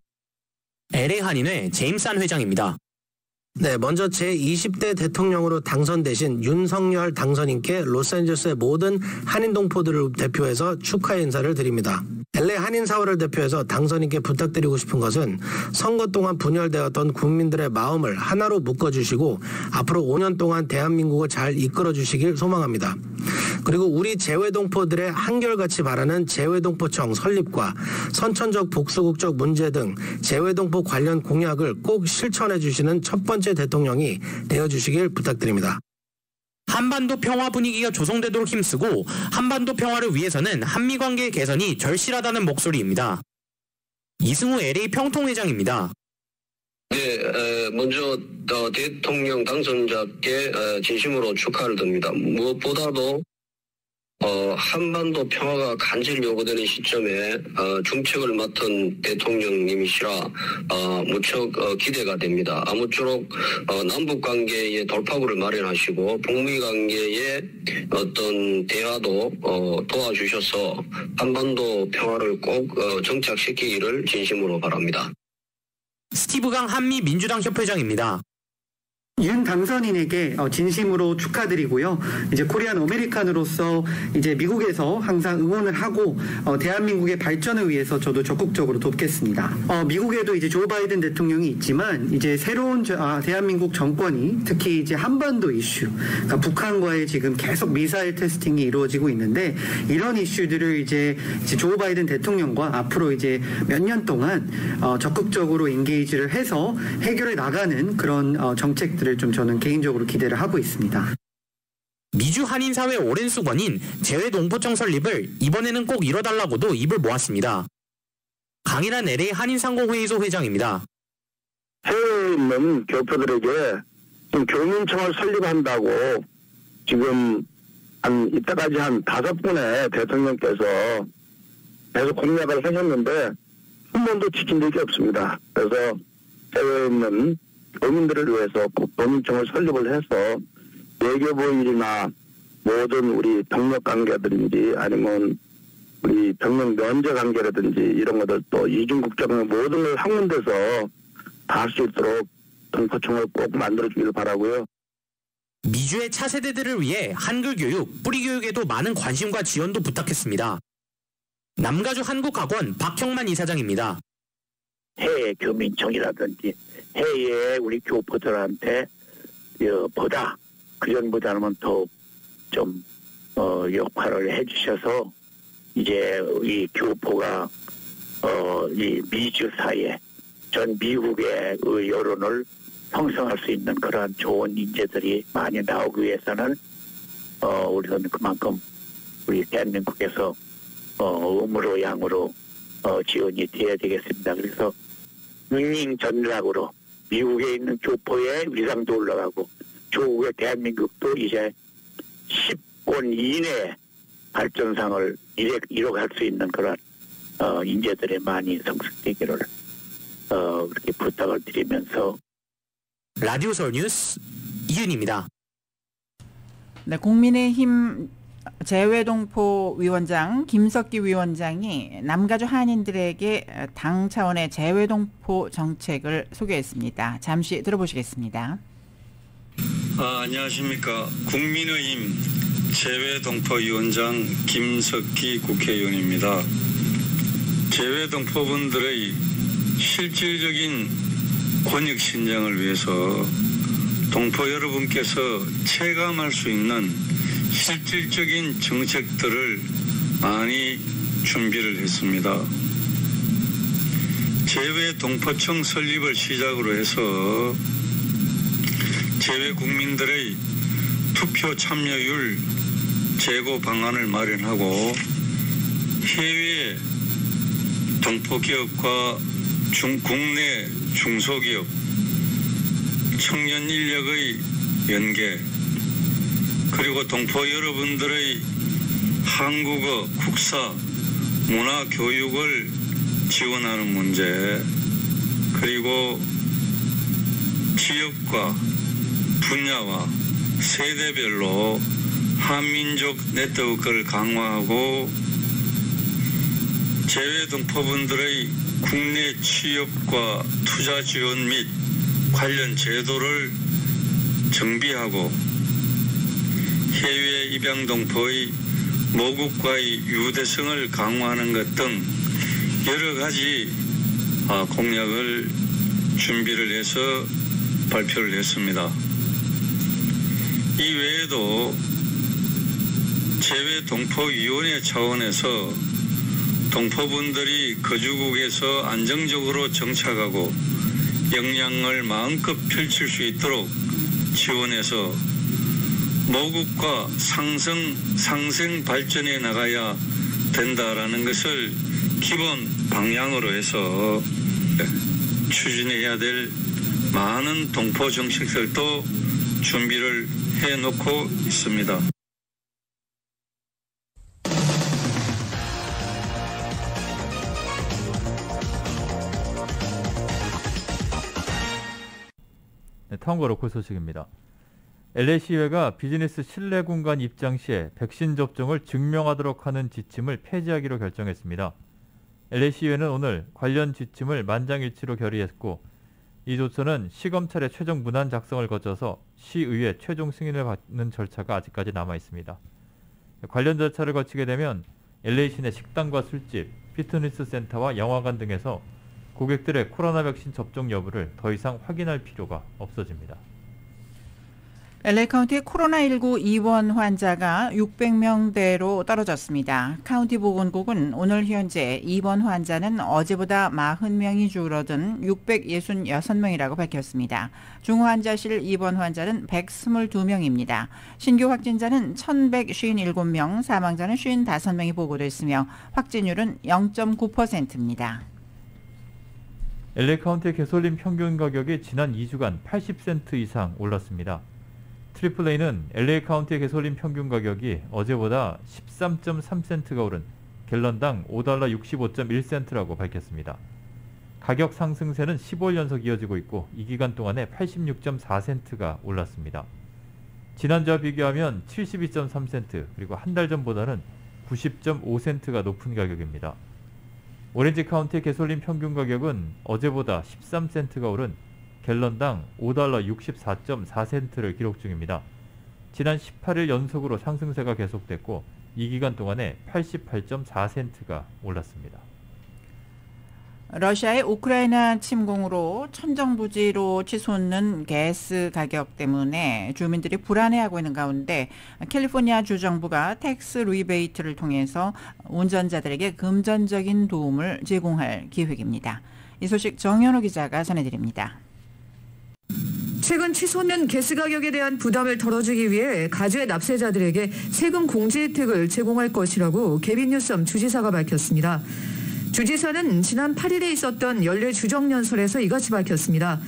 LA 한인회 제임스 한 회장입니다. 네, 먼저 제20대 대통령으로 당선되신 윤석열 당선인께 로스앤젤레스의 모든 한인 동포들을 대표해서 축하 인사를 드립니다. LA 한인사회를 대표해서 당선인께 부탁드리고 싶은 것은 선거 동안 분열되었던 국민들의 마음을 하나로 묶어주시고 앞으로 5년 동안 대한민국을 잘 이끌어주시길 소망합니다. 그리고 우리 재외동포들의 한결같이 바라는 재외동포청 설립과 선천적 복수국적 문제 등 재외동포 관련 공약을 꼭 실천해 주시는 첫 번째 대통령이 되어주시길 부탁드립니다. 한반도 평화 분위기가 조성되도록 힘쓰고 한반도 평화를 위해서는 한미관계 개선이 절실하다는 목소리입니다. 이승우 LA 평통회장입니다. 네, 먼저 대통령 당선자께 진심으로 축하를 드립니다. 무엇보다도 한반도 평화가 간절히 요구되는 시점에 중책을 맡은 대통령님이시라 무척 기대가 됩니다. 아무쪼록 남북관계의 돌파구를 마련하시고 북미관계의 어떤 대화도 도와주셔서 한반도 평화를 꼭 정착시키기를 진심으로 바랍니다. 스티브 강 한미 민주당 협회장입니다. 윤 당선인에게 진심으로 축하드리고요. 이제 코리안 아메리칸으로서 이제 미국에서 항상 응원을 하고 대한민국의 발전을 위해서 저도 적극적으로 돕겠습니다. 미국에도 이제 조 바이든 대통령이 있지만 이제 새로운 대한민국 정권이 특히 이제 한반도 이슈, 그러니까 북한과의 지금 계속 미사일 테스팅이 이루어지고 있는데 이런 이슈들을 이제 조 바이든 대통령과 앞으로 이제 몇 년 동안 적극적으로 인게이지를 해서 해결해 나가는 그런 정책들을 좀 저는 개인적으로 기대를 하고 있습니다. 미주 한인사회 오랜 수건인 재외동포청 설립을 이번에는 꼭 이뤄달라고도 입을 모았습니다. 강일한 LA 한인상공회의소 회장입니다. 해외에 있는 교포들에게 교민청을 설립한다고 지금 이때까지 한 5분의 대통령께서 계속 공약을 하셨는데 한 번도 지킨 적이 없습니다. 그래서 해외에 있는 교민들을 위해서 교민청을 설립을 해서 외교부 일이나 모든 우리 병력 관계든지 아니면 우리 병력 면제 관계라든지 이런 것들 또 이중국적인 모든 걸 한 군데서 다 할 수 있도록 동포청을 꼭 만들어주길 바라고요. 미주의 차세대들을 위해 한글 교육, 뿌리 교육에도 많은 관심과 지원도 부탁했습니다. 남가주 한국학원 박형만 이사장입니다. 해외 교민청이라든지 해외 우리 교포들한테 보다 그전보다는 더 좀 역할을 해주셔서 이제 이 교포가 이 미주 사이에 전 미국의 여론을 형성할 수 있는 그러한 좋은 인재들이 많이 나오기 위해서는 우리는 그만큼 우리 대한민국에서 음으로 양으로 지원이 돼야 되겠습니다. 그래서 윈윈전략으로 미국에 있는 교포의 위상도 올라가고 조국의 대한민국도 이제 10권 이내에 발전상을 이뤄갈 수 있는 그런 인재들이 많이 성숙되기를 그렇게 부탁을 드리면서 라디오 서울 뉴스 이윤입니다. 네, 국민의힘 재외동포 위원장 김석기 위원장이 남가주 한인들에게 당 차원의 재외동포 정책을 소개했습니다. 잠시 들어보시겠습니다. 안녕하십니까. 국민의힘 재외동포 위원장 김석기 국회의원입니다. 재외동포분들의 실질적인 권익신장을 위해서 동포 여러분께서 체감할 수 있는 실질적인 정책들을 많이 준비를 했습니다. 재외동포청 설립을 시작으로 해서 재외국민들의 투표 참여율 제고 방안을 마련하고 해외 동포기업과 국내 중소기업, 청년 인력의 연계, 그리고 동포 여러분들의 한국어, 국사, 문화 교육을 지원하는 문제, 그리고 지역과 분야와 세대별로 한민족 네트워크를 강화하고 재외동포분들의 국내 취업과 투자 지원 및 관련 제도를 정비하고 해외 입양동포의 모국과의 유대성을 강화하는 것 등 여러 가지 공약을 준비를 해서 발표를 했습니다. 이 외에도 재외동포위원회 차원에서 동포분들이 거주국에서 안정적으로 정착하고 역량을 마음껏 펼칠 수 있도록 지원해서 모국과 상생 발전해 나가야 된다라는 것을 기본 방향으로 해서 추진해야 될 많은 동포 정책들도 준비를 해놓고 있습니다. 네, 타운과 로컬 소식입니다. LA시의회가 비즈니스 실내 공간 입장 시에 백신 접종을 증명하도록 하는 지침을 폐지하기로 결정했습니다. LA시의회는 오늘 관련 지침을 만장일치로 결의했고 이 조처는 시검찰의 최종 문안 작성을 거쳐서 시의회 최종 승인을 받는 절차가 아직까지 남아 있습니다. 관련 절차를 거치게 되면 LA 시내 식당과 술집, 피트니스 센터와 영화관 등에서 고객들의 코로나 백신 접종 여부를 더 이상 확인할 필요가 없어집니다. LA 카운티의 코로나19 입원 환자가 600명대로 떨어졌습니다. 카운티 보건국은 오늘 현재 입원 환자는 어제보다 40명이 줄어든 666명이라고 밝혔습니다. 중환자실 입원 환자는 122명입니다. 신규 확진자는 1157명, 사망자는 55명이 보고됐으며 확진율은 0.9%입니다. LA 카운티의 가솔린 평균 가격이 지난 2주간 80센트 이상 올랐습니다. AAA는 LA 카운티의 가솔린 평균 가격이 어제보다 13.3센트가 오른 갤런당 $5 65.1센트라고 밝혔습니다. 가격 상승세는 15일 연속 이어지고 있고 이 기간 동안에 86.4센트가 올랐습니다. 지난주와 비교하면 72.3센트 그리고 한 달 전보다는 90.5센트가 높은 가격입니다. 오렌지 카운티의 가솔린 평균 가격은 어제보다 13센트가 오른 갤런당 $5 64.4센트를 기록 중입니다. 지난 18일 연속으로 상승세가 계속됐고 이 기간 동안에 88.4센트가 올랐습니다. 러시아의 우크라이나 침공으로 천정부지로 치솟는 가스 가격 때문에 주민들이 불안해하고 있는 가운데 캘리포니아 주정부가 텍스 리베이트를 통해서 운전자들에게 금전적인 도움을 제공할 계획입니다. 이 소식 정현호 기자가 전해드립니다. 최근 치솟는 가스 가격에 대한 부담을 덜어주기 위해 가주의 납세자들에게 세금 공제 혜택을 제공할 것이라고 개빈 뉴섬 주지사가 밝혔습니다. 주지사는 지난 8일에 있었던 연례 주정연설에서 이같이 밝혔습니다.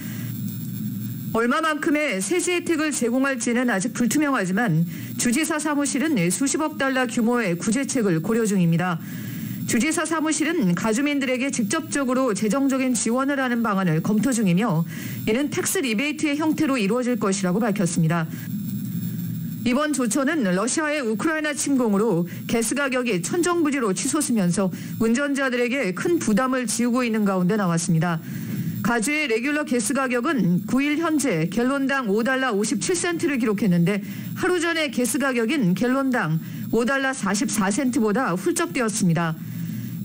얼마만큼의 세제 혜택을 제공할지는 아직 불투명하지만 주지사 사무실은 수십억 달러 규모의 구제책을 고려 중입니다. 주지사 사무실은 가주민들에게 직접적으로 재정적인 지원을 하는 방안을 검토 중이며 이는 텍스 리베이트의 형태로 이루어질 것이라고 밝혔습니다. 이번 조처는 러시아의 우크라이나 침공으로 가스 가격이 천정부지로 치솟으면서 운전자들에게 큰 부담을 지우고 있는 가운데 나왔습니다. 가주의 레귤러 가스 가격은 9일 현재 갤런당 $5 57센트를 기록했는데 하루 전에 가스 가격인 갤런당 $5 44센트보다 훌쩍 뛰었습니다.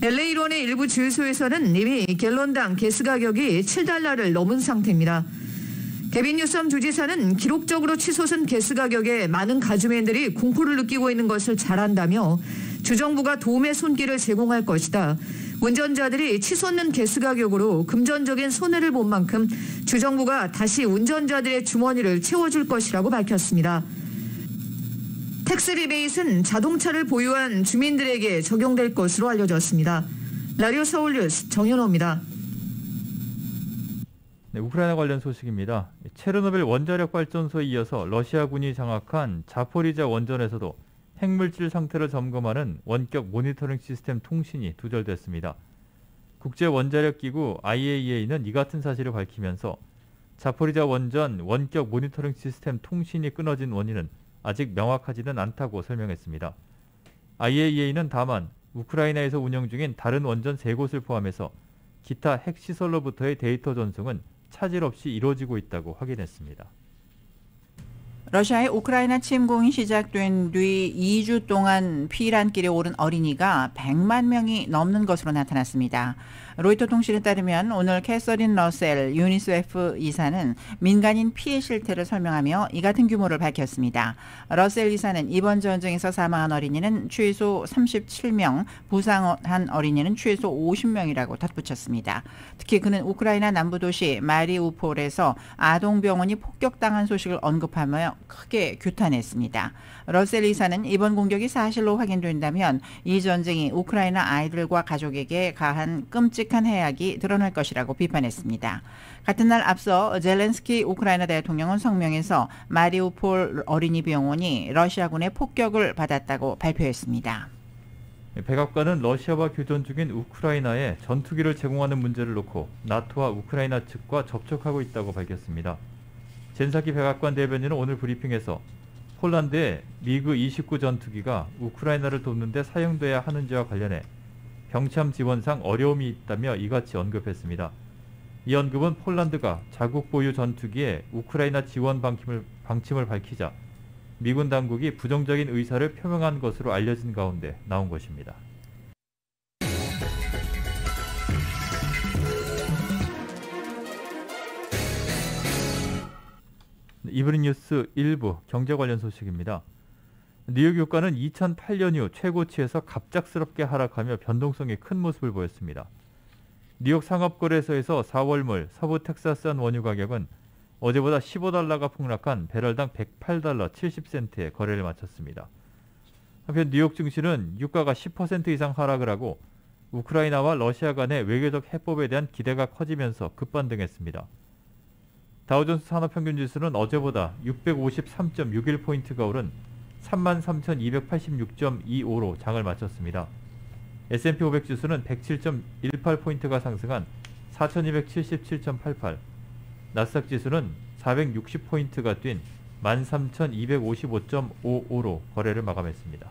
LA론의 일부 주유소에서는 이미 갤런당 가스 가격이 $7를 넘은 상태입니다. 개빈 뉴섬 주지사는 기록적으로 치솟은 가스 가격에 많은 가주민들이 공포를 느끼고 있는 것을 잘 안다며 주정부가 도움의 손길을 제공할 것이다. 운전자들이 치솟는 가스 가격으로 금전적인 손해를 본 만큼 주정부가 다시 운전자들의 주머니를 채워줄 것이라고 밝혔습니다. 텍스 리베이트는 자동차를 보유한 주민들에게 적용될 것으로 알려졌습니다. 라디오 서울 뉴스 정현호입니다. 네, 우크라이나 관련 소식입니다. 체르노빌 원자력 발전소에 이어서 러시아군이 장악한 자포리자 원전에서도 핵물질 상태를 점검하는 원격 모니터링 시스템 통신이 두절됐습니다. 국제원자력기구 IAEA는 이 같은 사실을 밝히면서 자포리자 원전 원격 모니터링 시스템 통신이 끊어진 원인은 아직 명확하지는 않다고 설명했습니다. IAEA는 다만 우크라이나에서 운영 중인 다른 원전 3곳을 포함해서 기타 핵시설로부터의 데이터 전송은 차질 없이 이루어지고 있다고 확인했습니다. 러시아의 우크라이나 침공이 시작된 뒤 2주 동안 피란길에 오른 어린이가 100만 명이 넘는 것으로 나타났습니다. 로이터 통신에 따르면 오늘 캐서린 러셀 유니세프 이사는 민간인 피해 실태를 설명하며 이 같은 규모를 밝혔습니다. 러셀 이사는 이번 전쟁에서 사망한 어린이는 최소 37명, 부상한 어린이는 최소 50명이라고 덧붙였습니다. 특히 그는 우크라이나 남부도시 마리우폴에서 아동병원이 폭격당한 소식을 언급하며 크게 규탄했습니다. 러셀 이사는 이번 공격이 사실로 확인된다면 이 전쟁이 우크라이나 아이들과 가족에게 가한 끔찍한 해악이 드러날 것이라고 비판했습니다. 같은 날 앞서 젤렌스키 우크라이나 대통령은 성명에서 마리우폴 어린이 병원이 러시아군의 폭격을 받았다고 발표했습니다. 백악관은 러시아와 교전 중인 우크라이나에 전투기를 제공하는 문제를 놓고 나토와 우크라이나 측과 접촉하고 있다고 밝혔습니다. 젠사키 백악관 대변인은 오늘 브리핑에서 폴란드의 미그 29 전투기가 우크라이나를 돕는 데 사용돼야 하는지와 관련해 병참 지원상 어려움이 있다며 이같이 언급했습니다. 이 언급은 폴란드가 자국 보유 전투기에 우크라이나 지원 방침을 밝히자 미군 당국이 부정적인 의사를 표명한 것으로 알려진 가운데 나온 것입니다. 이브닝 뉴스 1부 경제 관련 소식입니다. 뉴욕 유가는 2008년 이후 최고치에서 갑작스럽게 하락하며 변동성이 큰 모습을 보였습니다. 뉴욕 상업거래소에서 4월 말 서부 텍사스산 원유 가격은 어제보다 $15가 폭락한 배럴당 $108 70센트에 거래를 마쳤습니다. 한편 뉴욕 증시는 유가가 10% 이상 하락을 하고 우크라이나와 러시아 간의 외교적 해법에 대한 기대가 커지면서 급반등했습니다. 다우존스 산업평균지수는 어제보다 653.61포인트가 오른 33,286.25로 장을 마쳤습니다. S&P 500 지수는 107.18포인트가 상승한 4,277.88, 나스닥 지수는 460포인트가 뛴 13,255.55로 거래를 마감했습니다.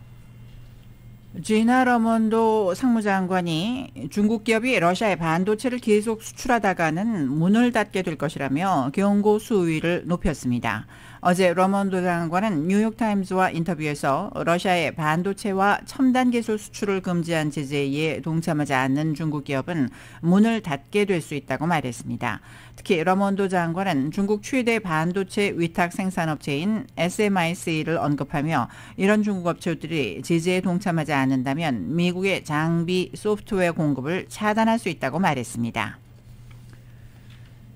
지나 러몬도 상무장관이 중국 기업이 러시아에 반도체를 계속 수출하다가는 문을 닫게 될 것이라며 경고 수위를 높였습니다. 어제 러몬도 장관은 뉴욕타임즈와 인터뷰에서 러시아의 반도체와 첨단 기술 수출을 금지한 제재에 동참하지 않는 중국 기업은 문을 닫게 될 수 있다고 말했습니다. 특히 러몬도 장관은 중국 최대 반도체 위탁 생산업체인 SMIC를 언급하며 이런 중국 업체들이 제재에 동참하지 않는다면 미국의 장비 소프트웨어 공급을 차단할 수 있다고 말했습니다.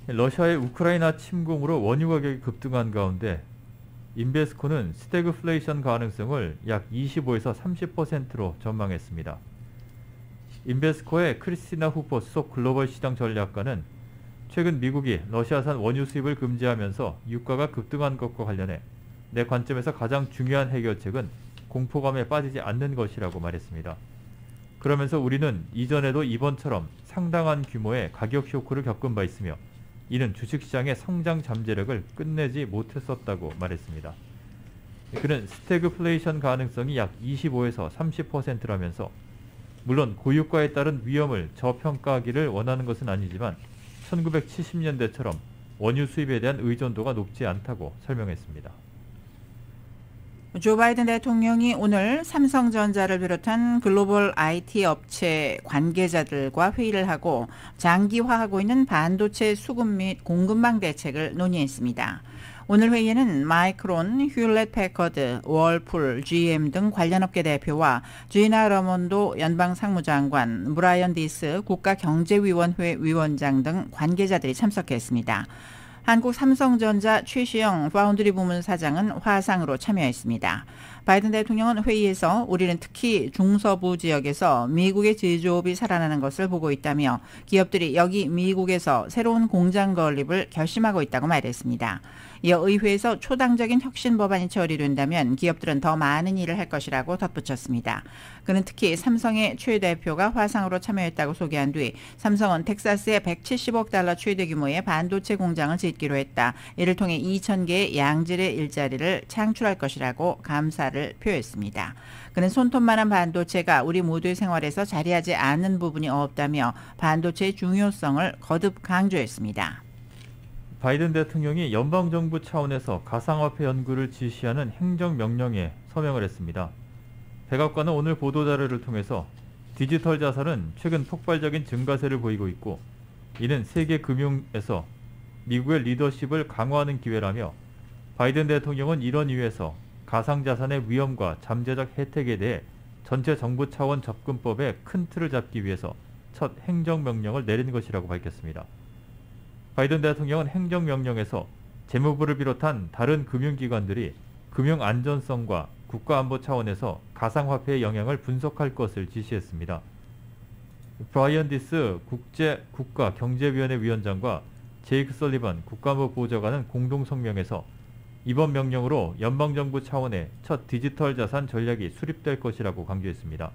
러시아의 우크라이나 침공으로 원유 가격이 급등한 가운데 인베스코는 스태그플레이션 가능성을 약 25에서 30%로 전망했습니다. 인베스코의 크리스티나 후퍼 수석 글로벌 시장 전략가는 최근 미국이 러시아산 원유 수입을 금지하면서 유가가 급등한 것과 관련해 내 관점에서 가장 중요한 해결책은 공포감에 빠지지 않는 것이라고 말했습니다. 그러면서 우리는 이전에도 이번처럼 상당한 규모의 가격 쇼크를 겪은 바 있으며 이는 주식시장의 성장 잠재력을 끝내지 못했었다고 말했습니다. 그는 스태그플레이션 가능성이 약 25에서 30%라면서 물론 고유가에 따른 위험을 저평가하기를 원하는 것은 아니지만 1970년대처럼 원유 수입에 대한 의존도가 높지 않다고 설명했습니다. 조 바이든 대통령이 오늘 삼성전자를 비롯한 글로벌 IT 업체 관계자들과 회의를 하고 장기화하고 있는 반도체 수급 및 공급망 대책을 논의했습니다. 오늘 회의에는 마이크론, 휴렛 패커드, 월풀, GM 등 관련 업계 대표와 지나 러몬도 연방상무장관, 브라이언 디스 국가경제위원회 위원장 등 관계자들이 참석했습니다. 한국 삼성전자 최시영 파운드리 부문 사장은 화상으로 참여했습니다. 바이든 대통령은 회의에서 우리는 특히 중서부 지역에서 미국의 제조업이 살아나는 것을 보고 있다며 기업들이 여기 미국에서 새로운 공장 건립을 결심하고 있다고 말했습니다. 이어 의회에서 초당적인 혁신 법안이 처리된다면 기업들은 더 많은 일을 할 것이라고 덧붙였습니다. 그는 특히 삼성의 최 대표가 화상으로 참여했다고 소개한 뒤 삼성은 텍사스에 $170억 최대 규모의 반도체 공장을 짓기로 했다. 이를 통해 2,000개의 양질의 일자리를 창출할 것이라고 감사를 표했습니다. 그는 손톱만한 반도체가 우리 모두의 생활에서 자리하지 않는 부분이 없다며 반도체의 중요성을 거듭 강조했습니다. 바이든 대통령이 연방정부 차원에서 가상화폐 연구를 지시하는 행정명령에 서명을 했습니다. 백악관은 오늘 보도자료를 통해서 디지털 자산은 최근 폭발적인 증가세를 보이고 있고 이는 세계 금융에서 미국의 리더십을 강화하는 기회라며 바이든 대통령은 이런 이유에서 가상자산의 위험과 잠재적 혜택에 대해 전체 정부 차원 접근법의 큰 틀을 잡기 위해서 첫 행정명령을 내린 것이라고 밝혔습니다. 바이든 대통령은 행정명령에서 재무부를 비롯한 다른 금융기관들이 금융 안전성과 국가안보 차원에서 가상화폐의 영향을 분석할 것을 지시했습니다. 브라이언 디스 국가경제위원회 위원장과 제이크 설리번 국가안보 보좌관은 공동성명에서 이번 명령으로 연방정부 차원의 첫 디지털 자산 전략이 수립될 것이라고 강조했습니다.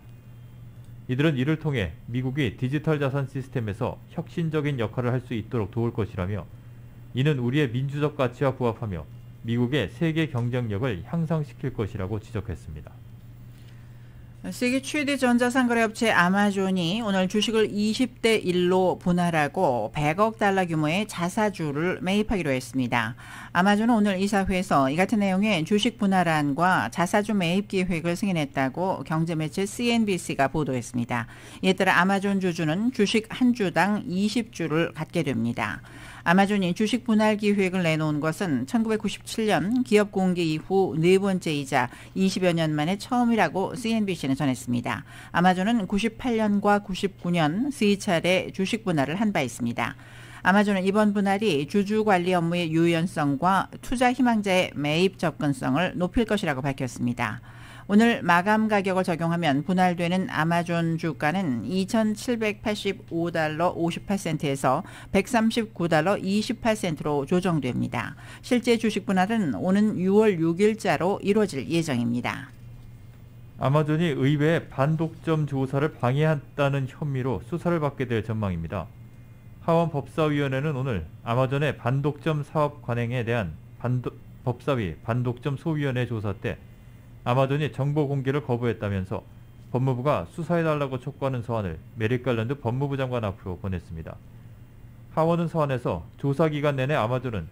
이들은 이를 통해 미국이 디지털 자산 시스템에서 혁신적인 역할을 할 수 있도록 도울 것이라며 이는 우리의 민주적 가치와 부합하며 미국의 세계 경쟁력을 향상시킬 것이라고 지적했습니다. 세계 최대 전자상거래업체 아마존이 오늘 주식을 20대 1로 분할하고 100억 달러 규모의 자사주를 매입하기로 했습니다. 아마존은 오늘 이사회에서 이 같은 내용의 주식 분할안과 자사주 매입 계획을 승인했다고 경제매체 CNBC가 보도했습니다. 이에 따라 아마존 주주는 주식 한 주당 20주를 갖게 됩니다. 아마존이 주식 분할 기획을 내놓은 것은 1997년 기업 공개 이후 네 번째이자 20여 년 만에 처음이라고 CNBC는 전했습니다. 아마존은 98년과 99년 세 차례 주식 분할을 한 바 있습니다. 아마존은 이번 분할이 주주 관리 업무의 유연성과 투자 희망자의 매입 접근성을 높일 것이라고 밝혔습니다. 오늘 마감 가격을 적용하면 분할되는 아마존 주가는 2,785달러 58센트에서 139달러 28센트로 조정됩니다. 실제 주식 분할은 오는 6월 6일자로 이루어질 예정입니다. 아마존이 의회의 반독점 조사를 방해했다는 혐의로 수사를 받게 될 전망입니다. 하원 법사위원회는 오늘 아마존의 반독점 사업 관행에 대한 법사위 반독점 소위원회 조사 때 아마존이 정보 공개를 거부했다면서 법무부가 수사해달라고 촉구하는 서한을 메릭 갈랜드 법무부 장관 앞으로 보냈습니다. 하원은 서한에서 조사 기간 내내 아마존은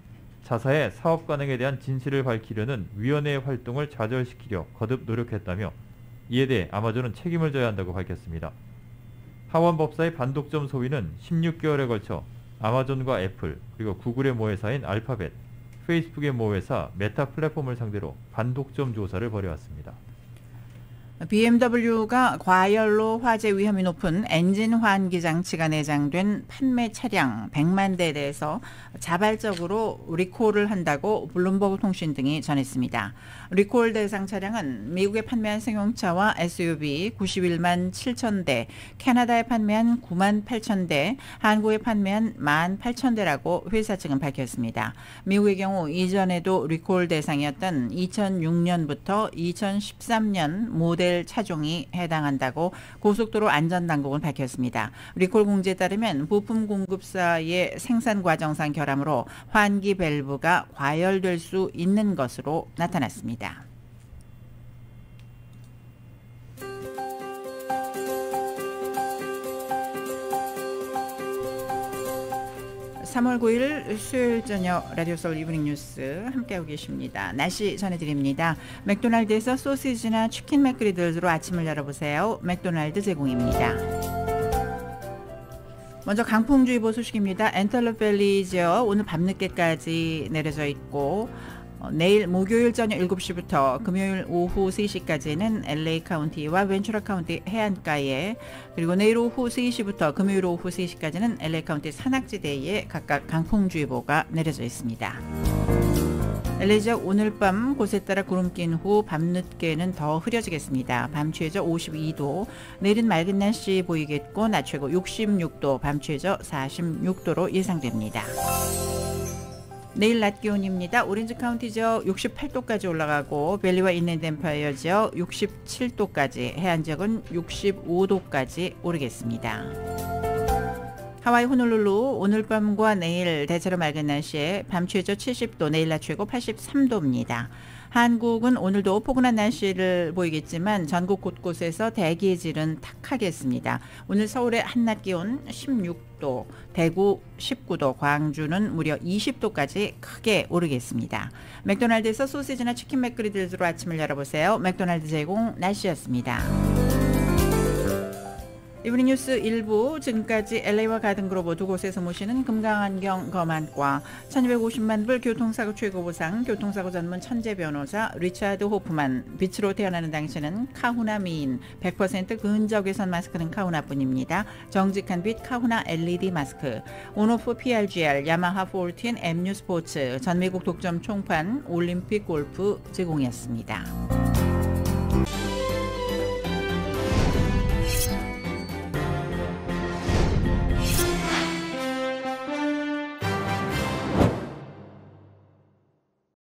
자사의 사업 관행에 대한 진실을 밝히려는 위원회의 활동을 좌절시키려 거듭 노력했다며 이에 대해 아마존은 책임을 져야 한다고 밝혔습니다. 하원 법사의 반독점 소위는 16개월에 걸쳐 아마존과 애플 그리고 구글의 모회사인 알파벳, 페이스북의 모회사 메타 플랫폼을 상대로 반독점 조사를 벌여왔습니다. BMW가 과열로 화재 위험이 높은 엔진 환기 장치가 내장된 판매 차량 100만 대에 대해서 자발적으로 리콜을 한다고 블룸버그 통신 등이 전했습니다. 리콜 대상 차량은 미국에 판매한 승용차와 SUV 91만 7천 대, 캐나다에 판매한 9만 8천 대, 한국에 판매한 1만 8천 대라고 회사 측은 밝혔습니다. 미국의 경우 이전에도 리콜 대상이었던 2006년부터 2013년 모델 차종이 해당한다고 고속도로 안전당국은 밝혔습니다. 리콜 공지에 따르면 부품 공급사의 생산 과정상 결함으로 환기 밸브가 과열될 수 있는 것으로 나타났습니다. 3월 9일 수요일 저녁 라디오 서울 이브닝 뉴스 함께하고 계십니다. 날씨 전해드립니다. 맥도날드에서 소시지나 치킨 맥그리들로 아침을 열어보세요. 맥도날드 제공입니다. 먼저 강풍주의보 소식입니다. 엔텔러밸리죠. 오늘 밤늦게까지 내려져 있고 내일 목요일 저녁 7시부터 금요일 오후 3시까지는 LA 카운티와 벤츄라 카운티 해안가에, 그리고 내일 오후 3시부터 금요일 오후 3시까지는 LA 카운티 산악지대에 각각 강풍주의보가 내려져 있습니다. LA 지역 오늘 밤 곳에 따라 구름 낀 후 밤늦게는 더 흐려지겠습니다. 밤 최저 52도, 내일은 맑은 날씨 보이겠고 낮 최고 66도, 밤 최저 46도로 예상됩니다. 내일 낮 기온입니다. 오렌지 카운티 지역 68도까지 올라가고 밸리와 인랜드 엠파이어 지역 67도까지, 해안 지역은 65도까지 오르겠습니다. 하와이 호놀룰루 오늘 밤과 내일 대체로 맑은 날씨에 밤 최저 70도, 내일 낮 최고 83도입니다. 한국은 오늘도 포근한 날씨를 보이겠지만 전국 곳곳에서 대기의 질은 탁하겠습니다. 오늘 서울의 한낮 기온 16도, 대구 19도, 광주는 무려 20도까지 크게 오르겠습니다. 맥도날드에서 소시지나 치킨 맥그리들로 아침을 열어보세요. 맥도날드 제공 날씨였습니다. 이브닝 뉴스 1부, 지금까지 LA와 가든그로버 두 곳에서 모시는 금강안경 검안과 1250만 불 교통사고 최고보상 교통사고 전문 천재 변호사 리차드 호프만, 빛으로 태어나는 당신은 카후나 미인 100% 근적 개선 마스크는 카후나뿐입니다. 정직한 빛 카후나 LED 마스크, 온오프 PRGR, 야마하 14, MU 스포츠, 전미국 독점 총판, 올림픽 골프 제공이었습니다.